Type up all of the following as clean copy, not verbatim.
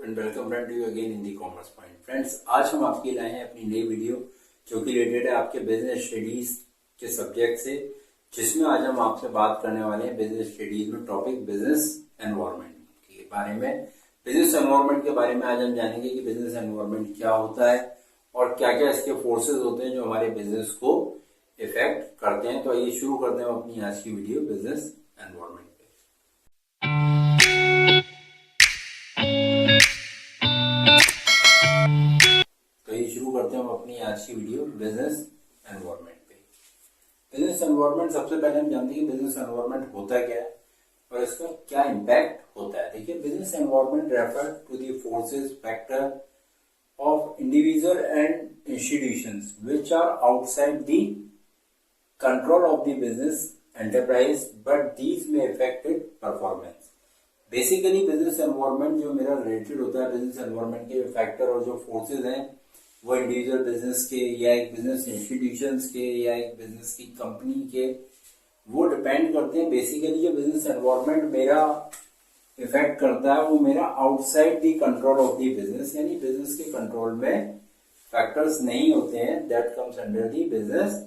And welcome friend to you again in the commerce point. Friends, आज हम आपके लाए हैं अपनी नई वीडियो जो कि रिलेटेड है आपके बिजनेस स्टडीज के सब्जेक्ट से, जिसमें आज हम आपसे बात करने वाले हैं बिजनेस स्टडीज में टॉपिक बिजनेस एनवायरनमेंट के बारे में। बिजनेस एनवायरनमेंट के बारे में आज हम जानेंगे कि बिजनेस एनवायरनमेंट क्या होता है और क्या क्या इसके फोर्सेज होते हैं जो हमारे बिजनेस को इफेक्ट करते हैं। तो आइए शुरू करते हैं अपनी आज की वीडियो बिजनेस एनवायरनमेंट। शुरू करते हैं हम अपनी आज की वीडियो बिजनेस एनवायरनमेंट पे। बिजनेस एनवायरनमेंट, सबसे पहले हम जानते हैं कि बिजनेस एनवायरनमेंट होता क्या है और इसका क्या इम्पैक्ट होता है। देखिए, business environment refer to the forces factor of individual and institutions which are outside the control of the business enterprise but these may affected performance. Basically business environment जो मेरा रिलेटेड होता है, बिजनेस एनवायरनमेंट के factor और जो forces हैं वो individual business के या एक बिजनेस इंस्टीट्यूशंस के या एक बिजनेस की कंपनी के, वो डिपेंड करते हैं। बेसिकली जो बिजनेस एनवायरनमेंट मेरा इफेक्ट करता है वो मेरा outside the control of the business, यानी बिजनेस के कंट्रोल में फैक्टर्स नहीं होते हैं, that comes under the business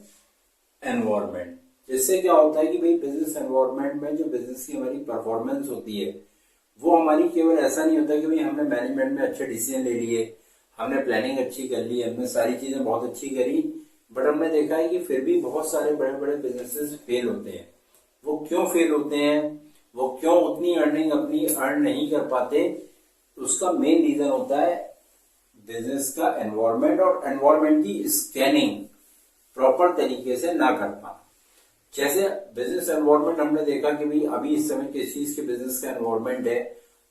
environment. जिससे क्या होता है कि भाई बिजनेस एनवायरनमेंट में जो बिजनेस की हमारी परफॉर्मेंस होती है वो हमारी केवल ऐसा नहीं होता कि भाई हमने मैनेजमेंट में अच्छे डिसीजन ले लिए, हमने प्लानिंग अच्छी कर ली, हमने सारी चीजें बहुत अच्छी करी, बट हमने देखा है कि फिर भी बहुत सारे बड़े बड़े बिजनेसेस फेल होते हैं। वो क्यों फेल होते हैं, वो क्यों उतनी अर्निंग अपनी अर्न नहीं कर पाते, उसका मेन रीजन होता है बिजनेस का एनवायरनमेंट और एनवायरनमेंट की स्कैनिंग प्रॉपर तरीके से ना कर पाना। जैसे बिजनेस एनवायरनमेंट हमने देखा कि भाई अभी इस समय किस चीज के बिजनेस का एनवायरनमेंट है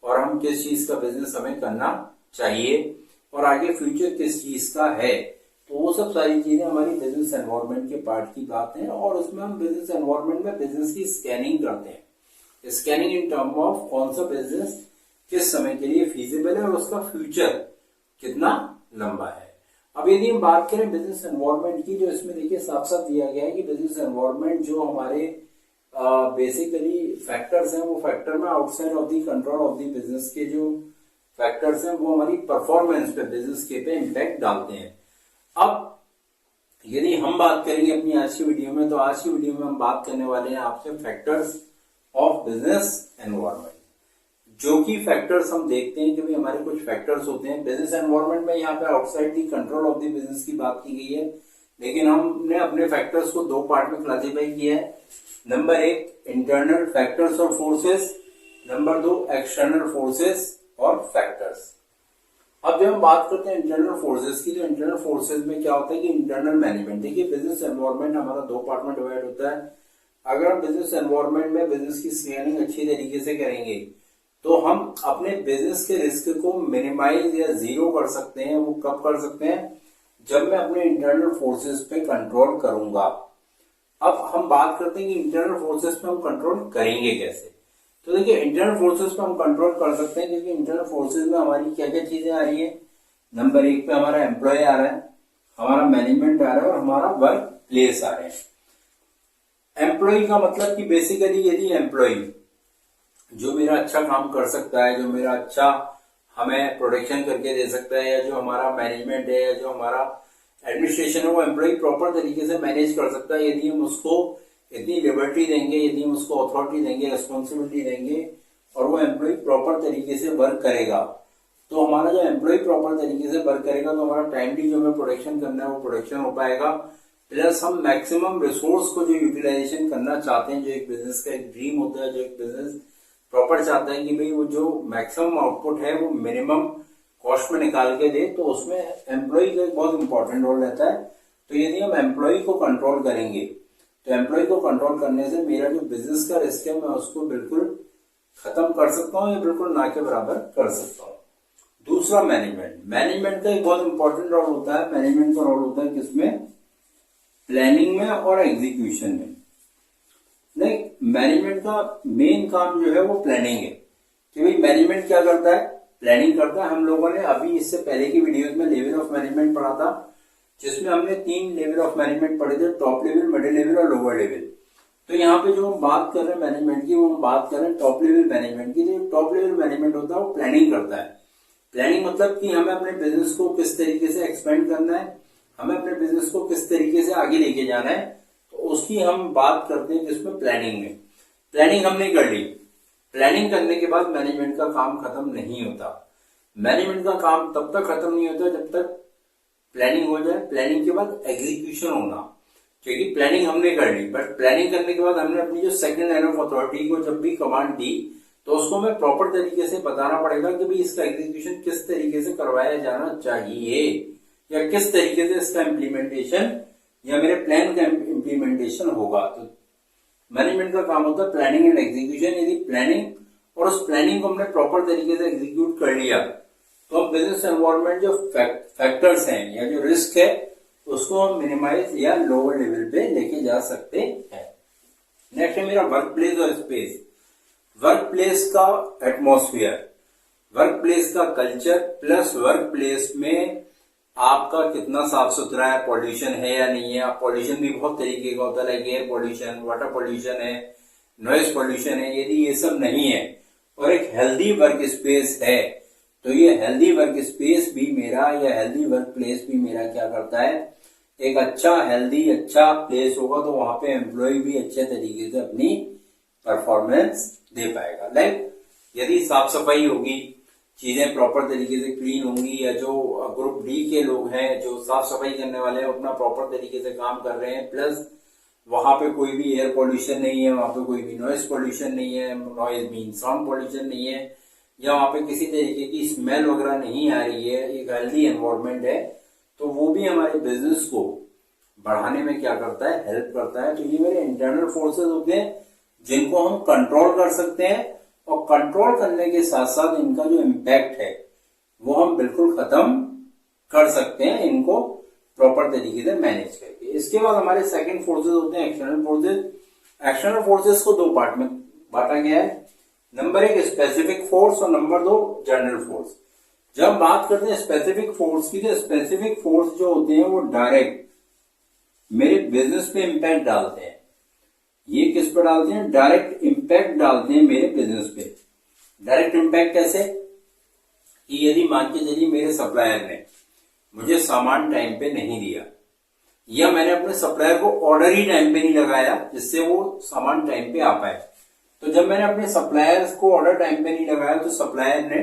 और हम किस चीज का बिजनेस हमें करना चाहिए और आगे फ्यूचर किस चीज का है, तो वो सब सारी चीजें हमारी बिजनेस एनवायरनमेंट के पार्ट की बात है। और उसमें हम बिजनेस एनवायरनमेंट में बिजनेस की स्कैनिंग करते हैं। स्कैनिंग इन टर्म ऑफ कौन सा बिजनेस किस समय के लिए फीजिबल है और उसका फ्यूचर कितना लंबा है। अब यदि हम बात करें बिजनेस एनवायरनमेंट की, जो इसमें देखिए साफ साफ दिया गया है कि बिजनेस एनवायरनमेंट जो हमारे बेसिकली फैक्टर्स हैं, वो फैक्टर में outside of the control of the business के जो फैक्टर्स हैं वो हमारी परफॉर्मेंस पे, बिजनेस के पे इम्पैक्ट डालते हैं। अब यदि हम बात करेंगे अपनी आज की वीडियो में, तो आज की वीडियो में हम बात करने वाले हैं आपसे फैक्टर्स ऑफ बिजनेस एनवायरनमेंट। जो कि फैक्टर्स हम देखते हैं कि भाई हमारे कुछ फैक्टर्स होते हैं बिजनेस एनवायरनमेंट में। यहाँ पे outside the control of the business की बात की गई है, लेकिन हमने अपने फैक्टर्स को दो पार्ट में क्लासिफाई किया है। नंबर एक, इंटरनल फैक्टर्स और फोर्सेस। नंबर दो, एक्सटर्नल फोर्सेस और फैक्टर्स। अब जब हम बात करते हैं इंटरनल फोर्सेस की, तो इंटरनल फोर्सेस में क्या होता है कि इंटरनल मैनेजमेंट। देखिए, बिजनेस एनवायरनमेंट हमारा दो पार्ट में डिवाइड होता है। अगर हम बिजनेस एनवायरनमेंट में बिजनेस की स्कैनिंग अच्छी तरीके से करेंगे तो हम अपने बिजनेस के रिस्क को मिनिमाइज या जीरो कर सकते हैं। वो कब कर सकते हैं? जब मैं अपने इंटरनल फोर्सेस पे कंट्रोल करूंगा। अब हम बात करते हैं कि इंटरनल फोर्सेस पे हम कंट्रोल करेंगे कैसे। तो देखिए, इंटरनल फोर्सेस पे हम कंट्रोल कर सकते हैं क्योंकि इंटरनल फोर्सेस में हमारी क्या क्या चीजें आ रही है। नंबर एक पे हमारा एम्प्लॉय आ रहा है, हमारा मैनेजमेंट आ रहा है और हमारा वर्क प्लेस आ रहे हैं। एम्प्लॉय का मतलब कि बेसिकली यदि एम्प्लॉय जो मेरा अच्छा काम कर सकता है, जो मेरा अच्छा हमें प्रोडक्शन करके दे सकता है, या जो हमारा मैनेजमेंट है या जो हमारा एडमिनिस्ट्रेशन है, वो एम्प्लॉय प्रॉपर तरीके से मैनेज कर सकता है यदि हम उसको इतनी लिबर्टी देंगे, यदि हम उसको अथॉरिटी देंगे, रिस्पॉन्सिबिलिटी देंगे और वो एम्प्लॉय प्रॉपर तरीके से वर्क करेगा। तो हमारा जो एम्प्लॉय प्रॉपर तरीके से वर्क करेगा तो हमारा टाइमली जो हमें प्रोडक्शन करना है वो प्रोडक्शन हो पाएगा। प्लस हम मैक्सिमम रिसोर्स को जो यूटिलाइजेशन करना चाहते हैं, जो एक बिजनेस का एक ड्रीम होता है, जो एक बिजनेस प्रॉपर चाहता है कि भाई वो जो मैक्सिमम आउटपुट है वो मिनिमम कॉस्ट में निकाल के दे, तो उसमें एम्प्लॉय का एक बहुत इंपॉर्टेंट रोल रहता है। तो यदि हम एम्प्लॉय को कंट्रोल करेंगे तो एम्प्लॉय को कंट्रोल करने से मेरा जो बिजनेस का रिस्क है मैं उसको बिल्कुल खत्म कर सकता हूँ या बिल्कुल ना के बराबर कर सकता हूँ। दूसरा, मैनेजमेंट। मैनेजमेंट का एक बहुत इंपॉर्टेंट रोल होता है। मैनेजमेंट का रोल होता है किसमें? प्लानिंग में और एग्जीक्यूशन में। नहीं, मैनेजमेंट का मेन काम जो है वो प्लानिंग है कि भाई मैनेजमेंट क्या करता है? प्लानिंग करता है। हम लोगों ने अभी इससे पहले की वीडियोस में लेवल ऑफ मैनेजमेंट पढ़ा था, जिसमें हमने 3 लेवल ऑफ मैनेजमेंट पढ़े थे, टॉप लेवल, मिडिल लेवल और लोअर लेवल। तो यहाँ पे जो हम बात कर रहे हैं मैनेजमेंट की, वो हम बात कर रहे हैं टॉप लेवल मैनेजमेंट की। जो टॉप लेवल मैनेजमेंट होता है वो प्लानिंग करता है। प्लानिंग मतलब कि हमें अपने बिजनेस को किस तरीके से एक्सपेंड करना है, हमें अपने बिजनेस को किस तरीके से आगे लेके जाना है, तो उसकी हम बात करते हैं जिसमें प्लानिंग में। प्लानिंग हमने कर ली, प्लानिंग करने के बाद मैनेजमेंट का काम खत्म नहीं होता। मैनेजमेंट का काम तब तक खत्म नहीं होता जब तक प्लानिंग हो जाए। प्लानिंग के बाद एग्जीक्यूशन होना, क्योंकि प्लानिंग हमने कर ली, बट प्लानिंग करने के बाद हमने अपनी जो सेकंड लाइन ऑफ अथॉरिटी को जब भी कमांड दी तो उसको हमें प्रॉपर तरीके से बताना पड़ेगा कि भाई इसका एग्जीक्यूशन किस तरीके से करवाया जाना चाहिए, या किस तरीके से इसका इम्प्लीमेंटेशन या मेरे प्लान का इम्प्लीमेंटेशन होगा। तो मैनेजमेंट का काम होता है प्लानिंग एंड एग्जीक्यूशन। यदि प्लानिंग और उस प्लानिंग को हमने प्रॉपर तरीके से एग्जीक्यूट कर लिया तो हम बिजनेस एनवायरनमेंट जो फैक्टर्स हैं या जो रिस्क है उसको हम मिनिमाइज या लोअर लेवल पे लेके जा सकते हैं। नेक्स्ट है मेरा वर्क प्लेस और स्पेस। वर्क प्लेस का एटमॉस्फेयर, वर्क प्लेस का कल्चर, प्लस वर्क प्लेस में आपका कितना साफ सुथरा है, पॉल्यूशन है या नहीं है। पॉल्यूशन भी बहुत तरीके का होता है, like air pollution, water pollution है, नॉइज पॉल्यूशन है। यदि ये सब नहीं है और एक हेल्दी वर्क स्पेस है तो ये हेल्दी वर्क स्पेस भी मेरा या हेल्दी वर्क प्लेस भी मेरा क्या करता है, एक अच्छा हेल्दी अच्छा प्लेस होगा तो वहां पे एम्प्लॉय भी अच्छे तरीके से अपनी परफॉर्मेंस दे पाएगा। लाइक यदि साफ सफाई होगी, चीजें प्रॉपर तरीके से क्लीन होंगी, या जो ग्रुप डी के लोग हैं जो साफ सफाई करने वाले हैं अपना प्रॉपर तरीके से काम कर रहे हैं, प्लस वहां पे कोई भी एयर पॉल्यूशन नहीं है, वहां पे कोई भी नॉइज पॉल्यूशन नहीं है, नॉइज मीन साउंड पॉल्यूशन नहीं है, या वहां पे किसी तरीके की स्मेल वगैरह नहीं आ रही है, एक हेल्दी एनवायरनमेंट है, तो वो भी हमारे बिजनेस को बढ़ाने में क्या करता है, हेल्प करता है। तो ये मेरे इंटरनल फोर्सेस होते हैं जिनको हम कंट्रोल कर सकते हैं, और कंट्रोल करने के साथ साथ इनका जो इम्पैक्ट है वो हम बिल्कुल खत्म कर सकते हैं, इनको प्रॉपर तरीके से मैनेज करके। इसके बाद हमारे सेकंड फोर्सेस होते हैं एक्सटर्नल फोर्सेस। एक्सटर्नल फोर्सेस को दो पार्ट में बांटा गया है, नंबर एक स्पेसिफिक फोर्स और नंबर दो जनरल फोर्स। जब बात करते हैं स्पेसिफिक फोर्स की, तो स्पेसिफिक फोर्स जो होते हैं वो डायरेक्ट मेरे बिजनेस पे इम्पैक्ट डालते हैं। ये किस पर डालते हैं, डायरेक्ट इम्पैक्ट डालते हैं मेरे बिजनेस पे। डायरेक्ट इम्पैक्ट कैसे, कि यदि मान के चलिए मेरे सप्लायर ने मुझे सामान टाइम पे नहीं दिया, या मैंने अपने सप्लायर को ऑर्डर ही टाइम पे नहीं लगाया जिससे वो सामान टाइम पे आ पाए, तो जब मैंने अपने सप्लायर्स को ऑर्डर टाइम पे नहीं लगाया तो सप्लायर ने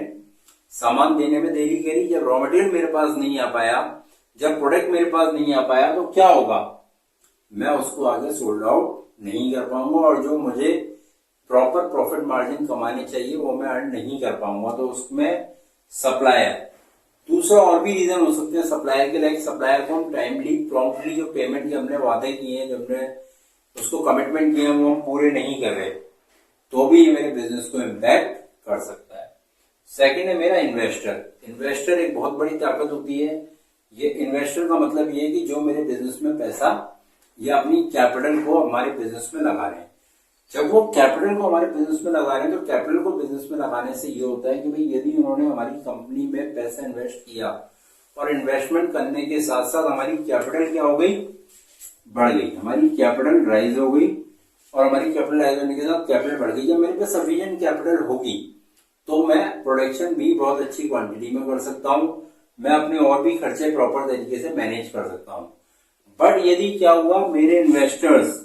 सामान देने में देरी करी, जब रॉ मटेरियल मेरे पास नहीं आ पाया, जब प्रोडक्ट मेरे पास नहीं आ पाया, तो क्या होगा, मैं उसको आगे सोल्ड आउट नहीं कर पाऊंगा, और जो मुझे प्रॉपर प्रॉफिट मार्जिन कमानी चाहिए वो मैं अर्न नहीं कर पाऊंगा। तो उसमें सप्लायर, दूसरा और भी रीजन हो सकते हैं सप्लायर के, लाइक सप्लायर को हम टाइमली प्रॉम्प्टली जो पेमेंट के हमने वादे किए हैं, जो हमने उसको कमिटमेंट किए हैं वो हम पूरे नहीं कर रहे, तो भी ये मेरे बिजनेस को इम्पैक्ट कर सकता है। सेकंड है मेरा इन्वेस्टर। इन्वेस्टर एक बहुत बड़ी ताकत होती है। ये इन्वेस्टर का मतलब ये है कि जो मेरे बिजनेस में पैसा या अपनी कैपिटल को हमारे बिजनेस में लगा रहे हैं। जब वो कैपिटल को हमारे बिजनेस में लगा रहे हैं तो कैपिटल को बिजनेस में लगाने से ये होता है कि भाई यदि उन्होंने हमारी कंपनी में पैसा इन्वेस्ट किया और इन्वेस्टमेंट करने के साथ साथ हमारी कैपिटल क्या हो गई, बढ़ गई, हमारी कैपिटल राइज हो गई, और हमारी कैपिटल राइज होने के साथ कैपिटल बढ़ गई। जब मेरे पास सफिशिएंट कैपिटल होगी तो मैं प्रोडक्शन भी बहुत अच्छी क्वांटिटी में कर सकता हूं, मैं अपने और भी खर्चे प्रॉपर तरीके से मैनेज कर सकता हूं। बट यदि क्या हुआ, मेरे इन्वेस्टर्स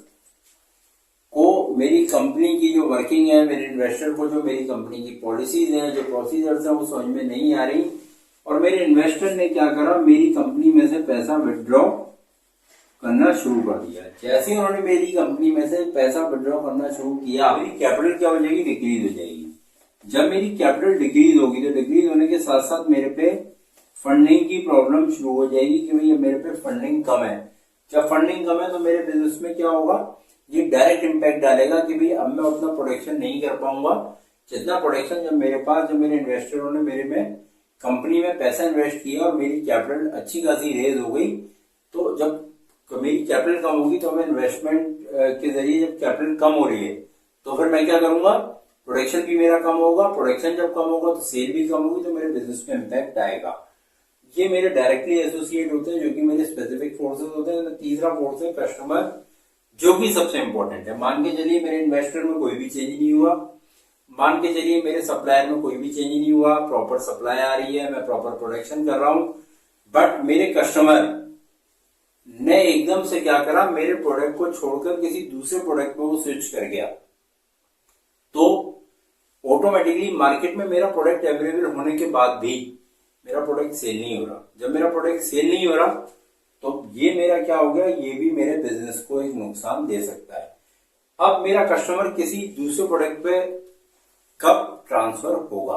को मेरी कंपनी की जो वर्किंग है, मेरे इन्वेस्टर को जो मेरी कंपनी की पॉलिसीज हैं, जो प्रोसीजर्स हैं वो समझ में नहीं आ रही, और मेरे इन्वेस्टर ने क्या करा, मेरी कंपनी में से पैसा विड्रॉ करना शुरू कर दिया। जैसे ही उन्होंने मेरी कंपनी में से पैसा विड्रॉ करना शुरू किया, मेरी कैपिटल क्या हो जाएगी, डिक्रीज हो जाएगी। जब मेरी कैपिटल डिक्रीज होगी तो डिक्रीज होने के साथ साथ मेरे पे फंडिंग की प्रॉब्लम शुरू हो जाएगी कि भाई मेरे पे फंडिंग कम है। जब फंडिंग कम है तो मेरे बिजनेस में क्या होगा, ये डायरेक्ट इम्पैक्ट डालेगा कि भाई अब मैं उतना प्रोडक्शन नहीं कर पाऊंगा जितना प्रोडक्शन जब मेरे पास, जब मेरे इन्वेस्टरों ने मेरे में कंपनी में पैसा इन्वेस्ट किया और मेरी कैपिटल अच्छी खासी रेज हो गई। तो जब मेरी कैपिटल कम होगी तो मैं इन्वेस्टमेंट के जरिए जब कैपिटल कम हो रही है तो फिर मैं क्या करूंगा, प्रोडक्शन भी मेरा कम होगा, प्रोडक्शन जब कम होगा तो सेल भी कम होगी, तो मेरे बिजनेस में इम्पैक्ट आएगा। ये मेरे डायरेक्टली एसोसिएट होते हैं जो कि मेरे स्पेसिफिक फोर्सेस होते हैं। तीसरा फोर्स है कस्टमर, जो कि सबसे इंपॉर्टेंट है। मान के चलिए मेरे इन्वेस्टर में कोई भी चेंज नहीं हुआ, मान के चलिए मेरे सप्लायर में कोई भी चेंज नहीं हुआ, प्रॉपर सप्लाई आ रही है, मैं प्रॉपर प्रोडक्शन कर रहा हूं, बट मेरे कस्टमर ने एकदम से क्या करा, मेरे प्रोडक्ट को छोड़कर किसी दूसरे प्रोडक्ट में वो स्विच कर गया, तो ऑटोमेटिकली मार्केट में मेरा प्रोडक्ट अवेलेबल होने के बाद भी मेरा प्रोडक्ट सेल नहीं हो रहा। जब मेरा प्रोडक्ट सेल नहीं हो रहा तो ये मेरा क्या हो गया, ये भी मेरे बिजनेस को एक नुकसान दे सकता है। अब मेरा कस्टमर किसी दूसरे प्रोडक्ट पे कब ट्रांसफर होगा?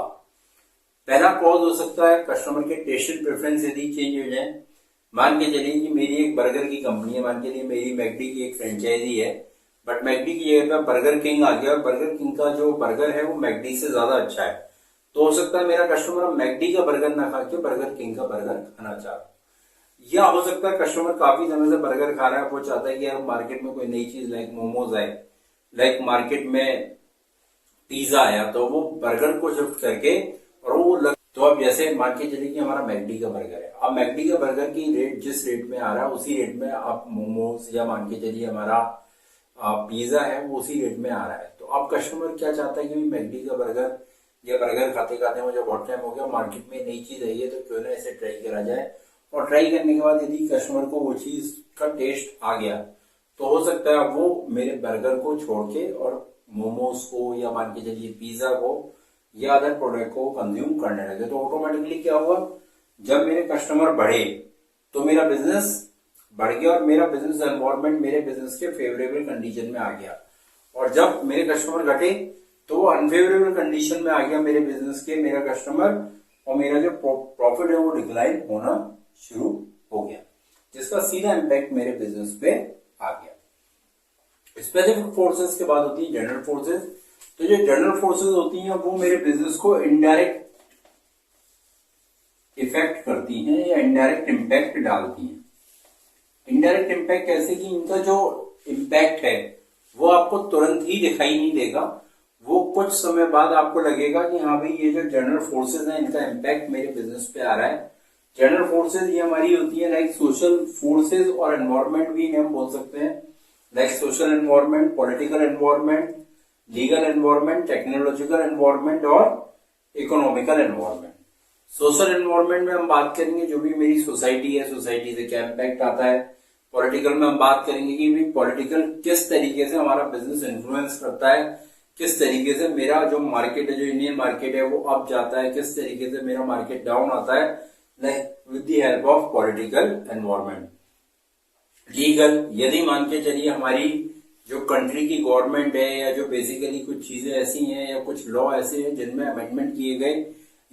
पहला कॉज हो सकता है कस्टमर के टेस्ट एंड प्रेफरेंस यदि चेंज हो जाए। मान के चलिए कि मेरी एक बर्गर की कंपनी है, मान के लिए मेरी मैकडी की एक फ्रेंचाइजी है, बट मैकडी की जगह पे बर्गर किंग आ गया और बर्गर किंग का जो बर्गर है वो मैकडी से ज्यादा अच्छा है, तो हो सकता है मेरा कस्टमर मैकडी का बर्गर ना खा के बर्गर किंग का बर्गर खाना चाहता। या हो सकता है कस्टमर काफी समय से बर्गर खा रहा है, वो चाहता है कि यार मार्केट में कोई नई चीज लाइक मोमोज आए, लाइक मार्केट में पिज्जा आया, तो वो बर्गर को शिफ्ट करके और वो तो अब जैसे मान के चलिए कि हमारा मैकडी का बर्गर है, अब मैकडी का बर्गर की रेट जिस रेट में आ रहा है उसी रेट में आप मोमोज या मान के चलिए हमारा पिज्जा है वो उसी रेट में आ रहा है। तो अब कस्टमर क्या चाहता है कि मैकडी का बर्गर या बर्गर खाते खाते मुझे बहुत टाइम हो गया, मार्केट में नई चीज आई है तो क्यों ना इसे ट्राई करा जाए, और ट्राई करने के बाद यदि कस्टमर को वो चीज का टेस्ट आ गया तो हो सकता है वो मेरे बर्गर को छोड़ के और मोमोज को या मान के चलिए पिज्जा को या अदर प्रोडक्ट को कंज्यूम करने लगे। तो ऑटोमेटिकली क्या हुआ, जब मेरे कस्टमर बढ़े तो मेरा बिजनेस बढ़ गया और मेरा बिजनेस एनवायरमेंट मेरे बिजनेस के फेवरेबल कंडीशन में आ गया, और जब मेरे कस्टमर घटे तो वो अनफेवरेबल कंडीशन में आ गया मेरे बिजनेस के, मेरा कस्टमर, और मेरा जो प्रॉफिट है वो डिक्लाइन होना शुरू हो गया, जिसका सीधा इम्पैक्ट मेरे बिजनेस पे आ गया। स्पेसिफिक फोर्सेस के बाद होती है जनरल फोर्सेस। तो जो जनरल फोर्सेस होती हैं वो मेरे बिजनेस को इनडायरेक्ट इफेक्ट करती हैं या इनडायरेक्ट इम्पैक्ट डालती हैं। इनडायरेक्ट इम्पैक्ट कैसे कि इनका जो इम्पैक्ट है वो आपको तुरंत ही दिखाई नहीं देगा, वो कुछ समय बाद आपको लगेगा कि हाँ भाई ये जो जनरल फोर्सेस हैं इनका इम्पैक्ट मेरे बिजनेस पे आ रहा है। जनरल फोर्सेस ये हमारी होती है लाइक सोशल फोर्सेस और एनवायरमेंट भी हम बोल सकते हैं, like social environment, political environment, legal environment, technological environment और इकोनॉमिकल एनवायरमेंट। सोशल एनवायरमेंट में हम बात करेंगे जो भी मेरी सोसाइटी है, सोसाइटी से क्या इम्पैक्ट आता है। पॉलिटिकल में हम बात करेंगे कि भी पॉलिटिकल किस तरीके से हमारा बिजनेस इन्फ्लुएंस करता है, किस तरीके से मेरा जो मार्केट है, जो इंडियन मार्केट है वो अप जाता है, किस तरीके से मेरा मार्केट डाउन आता है, like with the help of political environment. Legal, यदि मान के चलिए हमारी जो कंट्री की गवर्नमेंट है या जो बेसिकली कुछ चीजें ऐसी हैं या कुछ लॉ ऐसे हैं जिनमें अमेंडमेंट किए गए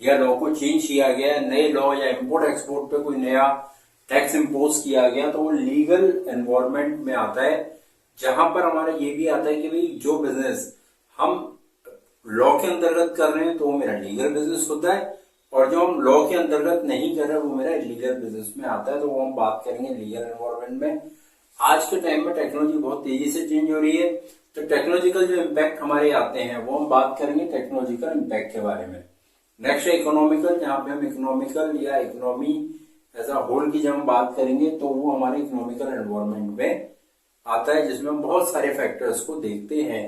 या लॉ को चेंज किया गया, नए लॉ या इम्पोर्ट एक्सपोर्ट पे कोई नया टैक्स इम्पोज किया गया, तो वो लीगल एनवायरमेंट में आता है, जहां पर हमारा ये भी आता है कि भाई जो बिजनेस हम लॉ के अंतर्गत कर रहे हैं तो वो मेरा लीगल बिजनेस होता है, और जो हम लॉ के अंतर्गत नहीं कर रहे वो मेरा इलीगल बिजनेस में आता है, तो वो हम बात करेंगे लीगल एनवायरमेंट में। आज के टाइम में टेक्नोलॉजी बहुत तेजी से चेंज हो रही है, तो टेक्नोलॉजिकल जो इम्पैक्ट हमारे आते हैं वो हम बात करेंगे टेक्नोलॉजिकल इम्पैक्ट के बारे में। नेक्स्ट है इकोनॉमिकल, जहां पे हम इकोनॉमिकल या इकोनॉमी एज अ होल की जब हम बात करेंगे तो वो हमारे इकोनॉमिकल एनवायरमेंट में आता है, जिसमें हम बहुत सारे फैक्टर्स को देखते हैं।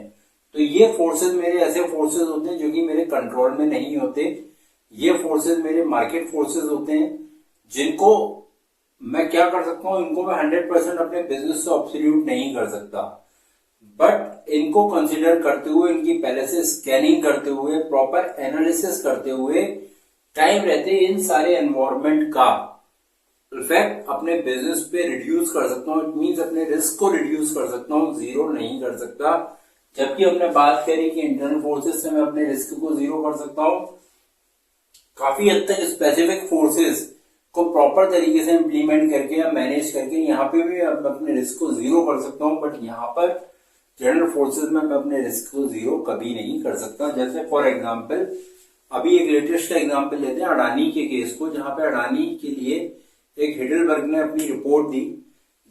तो ये फोर्सेस मेरे ऐसे फोर्सेस होते हैं जो कि मेरे कंट्रोल में नहीं होते, ये फोर्सेस मेरे मार्केट फोर्सेस होते हैं, जिनको मैं क्या कर सकता हूं, इनको मैं 100% अपने बिजनेस से ऑब्सोल्यूट नहीं कर सकता, बट इनको कंसीडर करते हुए, इनकी पहले से स्कैनिंग करते हुए, प्रॉपर एनालिसिस करते हुए, टाइम रहते इन सारे एनवायरमेंट का इफेक्ट अपने बिजनेस पे रिड्यूस कर सकता हूं। इट मींस अपने रिस्क को रिड्यूस कर सकता हूं, जीरो नहीं कर सकता। जबकि हमने बात करी कि इंटरनल फोर्सेस से मैं अपने रिस्क को जीरो कर सकता हूं, काफी हद तक स्पेसिफिक फोर्सेस को प्रॉपर तरीके से इंप्लीमेंट करके या मैनेज करके यहाँ पे भी अपने रिस्क को जीरो कर सकता हूँ, बट यहाँ पर जनरल फोर्सेस में मैं अपने रिस्क को जीरो कभी नहीं कर सकता। जैसे फॉर एग्जांपल अभी एक लेटेस्ट एग्जांपल लेते हैं अडानी के केस को, जहां पे अडानी के लिए एक हिडलबर्ग ने अपनी रिपोर्ट दी,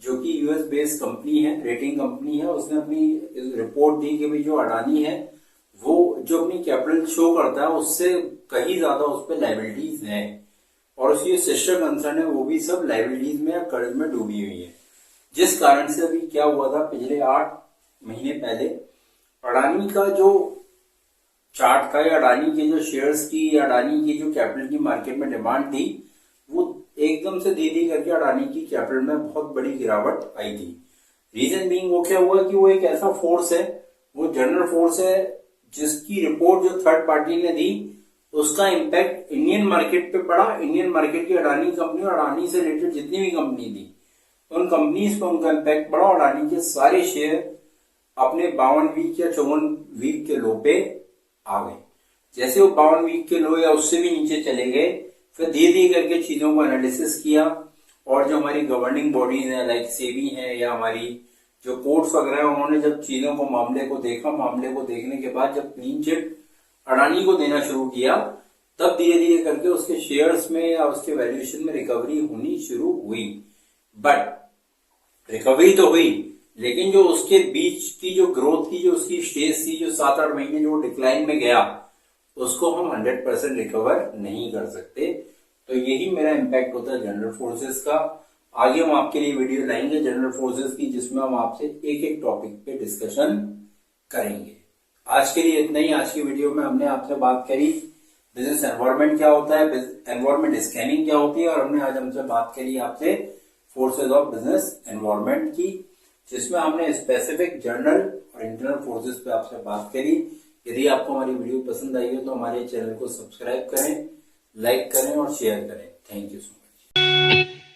जो कि यूएस बेस्ड कंपनी है, रेटिंग कंपनी है, उसने अपनी रिपोर्ट दी कि भाई जो अडानी है वो जो अपनी कैपिटल शो करता है उससे कहीं ज्यादा उस पर लाइबिलिटीज हैं, और उसकी सिस्टर कंसर्न है वो भी सब लाइबिलिटीज में या कर्ज में डूबी हुई है। जिस कारण से अभी क्या हुआ था, पिछले 8 महीने पहले अडानी का जो चार्ट था या अडानी के जो शेयर्स की या अडानी की जो कैपिटल की मार्केट में डिमांड थी, वो एकदम से धीरे धीरे करके अडानी की कैपिटल में बहुत बड़ी गिरावट आई थी। रीजन बीइंग वो क्या हुआ कि वो एक ऐसा फोर्स है, वो जनरल फोर्स है जिसकी रिपोर्ट जो थर्ड पार्टी ने दी उसका इम्पैक्ट इंडियन मार्केट पे पड़ा। इंडियन मार्केट की अडानी कंपनी और अडानी से रिलेटेड जितनी भी कंपनी थी उन कंपनीज पर उनका इम्पैक्ट पड़ा और अडानी के सारे शेयर अपने 52 वीक या 54 वीक के लो पे आ गए। जैसे वो 52 वीक के लो या उससे भी नीचे चले गए, फिर धीरे धीरे करके चीजों को एनालिसिस किया और जो हमारी गवर्निंग बॉडीज हैं लाइक सेबी है या हमारी जो कोर्ट्स वगैरह है, उन्होंने जब चीजों को मामले को देखा, मामले को देखने के बाद जब क्लीन चिट अडानी को देना शुरू किया, तब धीरे धीरे करके उसके शेयर्स में या उसके वैल्यूएशन में रिकवरी होनी शुरू हुई। बट रिकवरी तो हुई, लेकिन जो उसके बीच की जो ग्रोथ की जो उसकी स्टेज थी, जो 7-8 महीने जो डिक्लाइन में गया, उसको हम 100% रिकवर नहीं कर सकते। तो यही मेरा इम्पैक्ट होता है जनरल फोर्सेस का। आगे हम आपके लिए वीडियो लाएंगे जनरल फोर्सेस की, जिसमें हम आपसे एक एक टॉपिक पे डिस्कशन करेंगे। आज के लिए इतना ही। आज की वीडियो में हमने आपसे बात करी बिजनेस एनवायरनमेंट क्या होता है, एनवायरनमेंट स्कैनिंग क्या होती है, और हमने आज हमसे बात करी आपसे फोर्सेज ऑफ बिजनेस एनवायरनमेंट की, जिसमें हमने स्पेसिफिक जर्नल और इंटरनल फोर्सेज पे आपसे बात करी। यदि आपको हमारी वीडियो पसंद आई हो तो हमारे चैनल को सब्सक्राइब करें, लाइक करें और शेयर करें। Thank you so much.